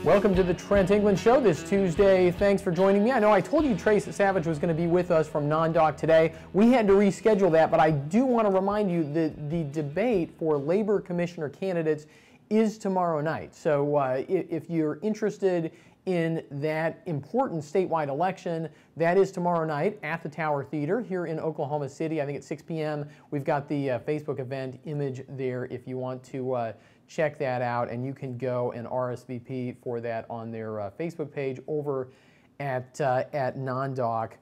Welcome to the Trent England Show this Tuesday. Thanks for joining me. I know I told you Trace Savage was going to be with us from Non-Doc today. We had to reschedule that, but I do want to remind you that the debate for Labor Commissioner candidates is tomorrow night. So if you're interested in that important statewide election, that is tomorrow night at the Tower Theater here in Oklahoma City. I think at 6 p.m. We've got the Facebook event image there if you want to check that out, and you can go and RSVP for that on their Facebook page over at Non-Doc,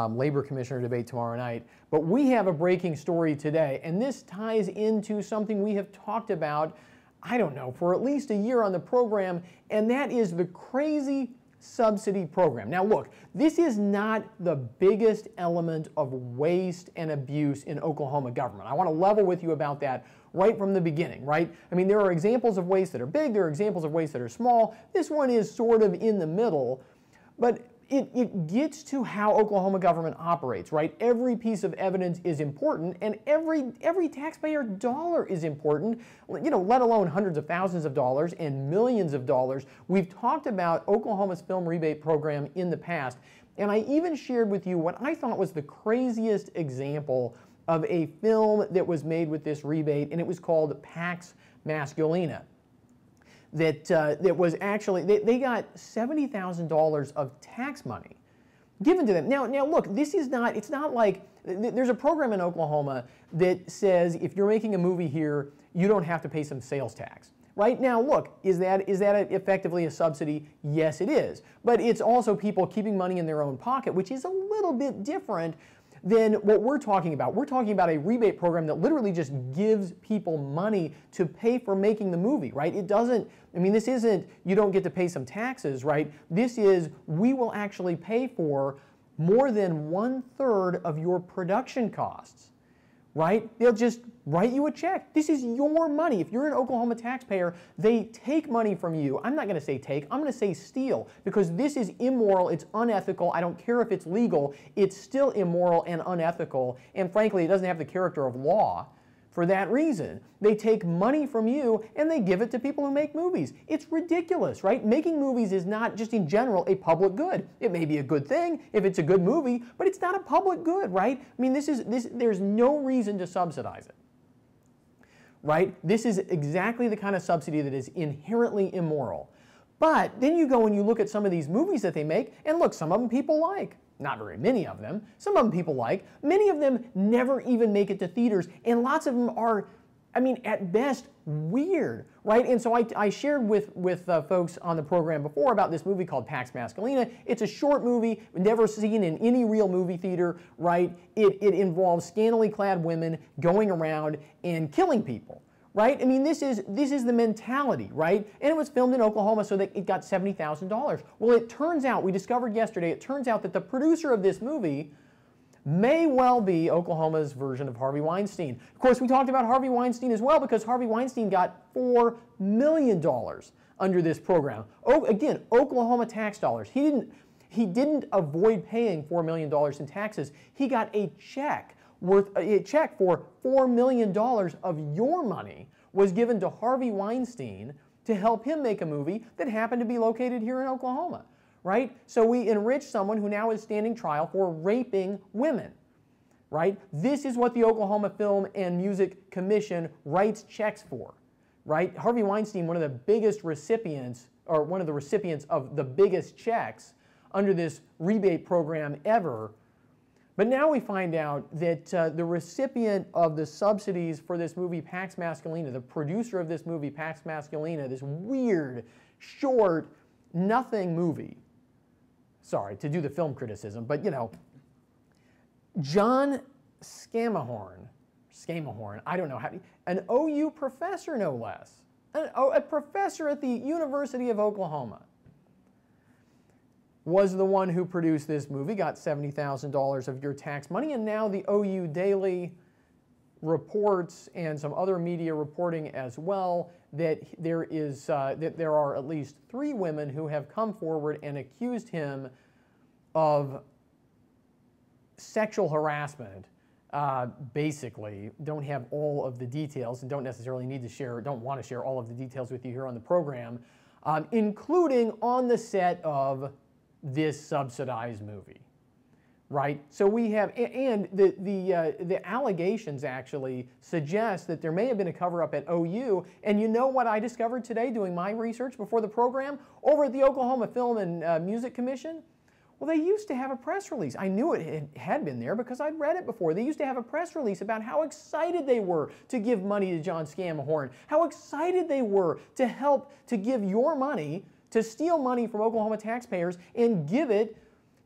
Labor Commissioner debate tomorrow night. But we have a breaking story today, and this ties into something we have talked about, I don't know, for at least a year on the program, and that is the crazy subsidy program. Now look, this is not the biggest element of waste and abuse in Oklahoma government. I want to level with you about that right from the beginning, right? I mean, there are examples of waste that are big, there are examples of waste that are small. This one is sort of in the middle, but it gets to how Oklahoma government operates, right? Every piece of evidence is important, and every taxpayer dollar is important, you know, let alone hundreds of thousands of dollars and millions of dollars. We've talked about Oklahoma's film rebate program in the past, and I even shared with you what I thought was the craziest example of a film that was made with this rebate, and it was called Paks Maskelyne. That was actually, they got $70,000 of tax money given to them. Now look, this is not, it's not like, there's a program in Oklahoma that says if you're making a movie here, you don't have to pay some sales tax. Right now, look, is that effectively a subsidy? Yes, it is. But it's also people keeping money in their own pocket, which is a little bit different than what we're talking about. We're talking about a rebate program that literally just gives people money to pay for making the movie, right? It doesn't, I mean, this isn't, you don't get to pay some taxes, right? This is, we will actually pay for more than 1/3 of your production costs, right? They'll just write you a check. This is your money. If you're an Oklahoma taxpayer, they take money from you. I'm not going to say take, I'm going to say steal, because this is immoral, it's unethical. I don't care if it's legal, it's still immoral and unethical, and frankly, it doesn't have the character of law. For that reason, they take money from you and they give it to people who make movies. It's ridiculous, right? Making movies is not just in general a public good. It may be a good thing if it's a good movie, but it's not a public good, right? I mean, there's no reason to subsidize it, right? This is exactly the kind of subsidy that is inherently immoral. But then you go and you look at some of these movies that they make, and look, some of them people like. Not very many of them. Some of them people like. Many of them never even make it to theaters, and lots of them are, I mean, at best, weird, right? And so I shared with folks on the program before about this movie called Paks Maskelyne. It's a short movie, never seen in any real movie theater, right? It involves scantily clad women going around and killing people. Right? I mean, this is the mentality, right? And it was filmed in Oklahoma, so that it got $70,000. Well, it turns out, we discovered yesterday, it turns out that the producer of this movie may well be Oklahoma's version of Harvey Weinstein. Of course, we talked about Harvey Weinstein as well, because Harvey Weinstein got $4 million under this program. Oh, again, Oklahoma tax dollars. He didn't avoid paying $4 million in taxes. He got a check for $4 million of your money was given to Harvey Weinstein to help him make a movie that happened to be located here in Oklahoma, right? So we enriched someone who now is standing trial for raping women, right? This is what the Oklahoma Film and Music Commission writes checks for, right? Harvey Weinstein, one of the biggest recipients, or one of the recipients of the biggest checks under this rebate program ever. But now we find out that the recipient of the subsidies for this movie, Paks Maskelyne, the producer of this movie, Paks Maskelyne, this weird, short, nothing movie. Sorry to do the film criticism, but you know, John Scamahorn, I don't know how to, an OU professor no less, a professor at the University of Oklahoma, was the one who produced this movie, got $70,000 of your tax money, and now the OU Daily reports, and some other media reporting as well, that there are at least 3 women who have come forward and accused him of sexual harassment. Basically, don't have all of the details and don't necessarily need to share, don't want to share all of the details with you here on the program. including on the set of this subsidized movie. Right? So we have, and the allegations actually suggest that there may have been a cover-up at OU, and you know what I discovered today doing my research before the program? Over at the Oklahoma Film and Music Commission, well, they used to have a press release. I knew it had been there because I'd read it before. They used to have a press release about how excited they were to give money to John Scamahorn, how excited they were to help to give your money, to steal money from Oklahoma taxpayers and give it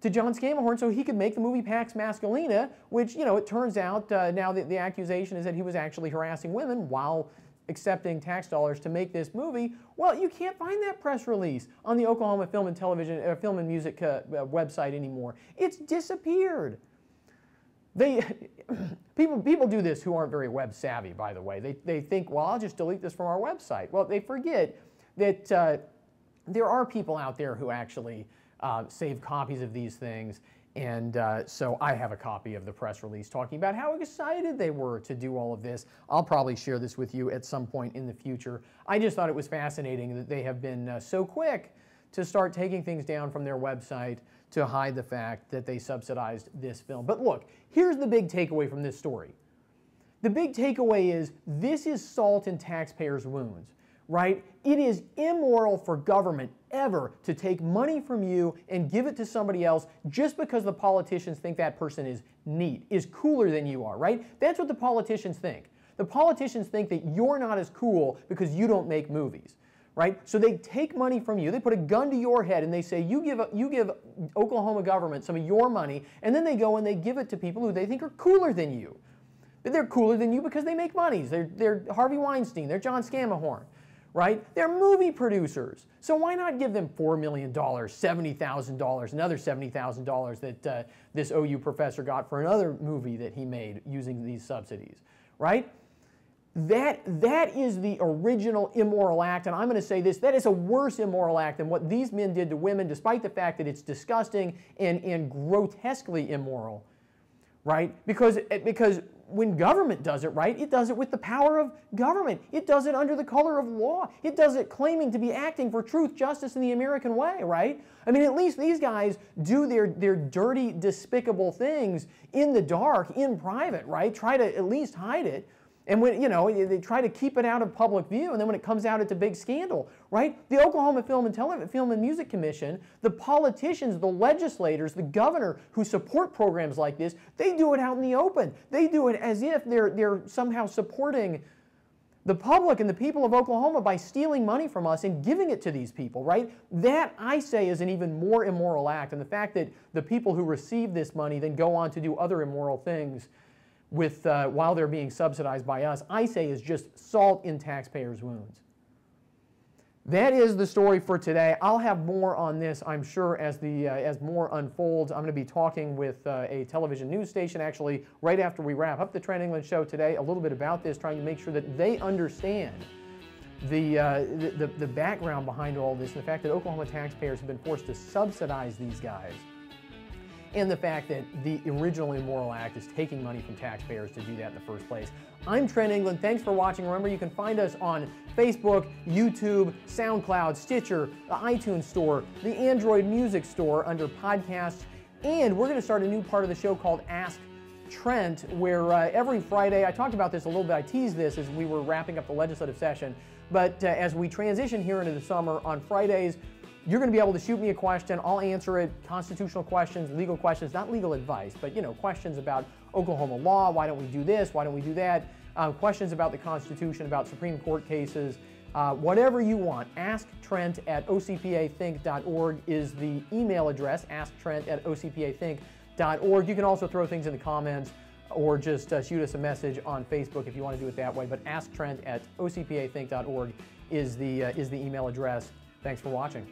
to John Scamahorn so he could make the movie Paks Maskelyne, which, you know, it turns out now that the accusation is that he was actually harassing women while accepting tax dollars to make this movie. Well, you can't find that press release on the Oklahoma Film and Television, Film and Music website anymore. It's disappeared. People do this who aren't very web savvy, by the way. They think, well, I'll just delete this from our website. Well, they forget that there are people out there who actually save copies of these things, and so I have a copy of the press release talking about how excited they were to do all of this. I'll probably share this with you at some point in the future. I just thought it was fascinating that they have been so quick to start taking things down from their website to hide the fact that they subsidized this film. But look, here's the big takeaway from this story. The big takeaway is this is salt in taxpayers' wounds. Right? It is immoral for government ever to take money from you and give it to somebody else just because the politicians think that person is neat, is cooler than you are, right? That's what the politicians think. The politicians think that you're not as cool because you don't make movies, right? So they take money from you, they put a gun to your head and they say, you give Oklahoma government some of your money, and then they go and they give it to people who they think are cooler than you. They're cooler than you because they make money. They're Harvey Weinstein, they're John Scamahorn. Right? They're movie producers. So why not give them $4 million, $70,000, another $70,000 that this OU professor got for another movie that he made using these subsidies, right? That is the original immoral act, and I'm going to say this, that is a worse immoral act than what these men did to women, despite the fact that it's disgusting and grotesquely immoral, right? Because when government does it, right, it does it with the power of government. It does it under the color of law. It does it claiming to be acting for truth, justice, and the American way, right? I mean, at least these guys do their dirty, despicable things in the dark, in private, right? Try to at least hide it. And when, you know, they try to keep it out of public view, and then when it comes out, it's a big scandal, right? The Oklahoma Film and Music Commission, the politicians, the legislators, the governor who support programs like this, they do it out in the open. They do it as if they're somehow supporting the public and the people of Oklahoma by stealing money from us and giving it to these people, right? That, I say, is an even more immoral act. And the fact that the people who receive this money then go on to do other immoral things with while they're being subsidized by us, I say is just salt in taxpayers' wounds. That is the story for today. I'll have more on this, I'm sure, as more unfolds. I'm going to be talking with a television news station, actually, right after we wrap up the Trent England Show today, a little bit about this, trying to make sure that they understand the background behind all this, and the fact that Oklahoma taxpayers have been forced to subsidize these guys, and the fact that the original immoral act is taking money from taxpayers to do that in the first place. I'm Trent England. Thanks for watching. Remember, you can find us on Facebook, YouTube, SoundCloud, Stitcher, the iTunes Store, the Android Music Store under podcasts, and we're going to start a new part of the show called Ask Trent, where every Friday, I talked about this a little bit, I teased this as we were wrapping up the legislative session, but as we transition here into the summer, on Fridays, you're going to be able to shoot me a question. I'll answer it. Constitutional questions, legal questions, not legal advice, but, you know, questions about Oklahoma law. Why don't we do this? Why don't we do that? Questions about the Constitution, about Supreme Court cases, whatever you want. AskTrent@ocpathink.org is the email address, asktrent@ocpathink.org. You can also throw things in the comments or just shoot us a message on Facebook if you want to do it that way. But AskTrent@ocpathink.org is the email address. Thanks for watching.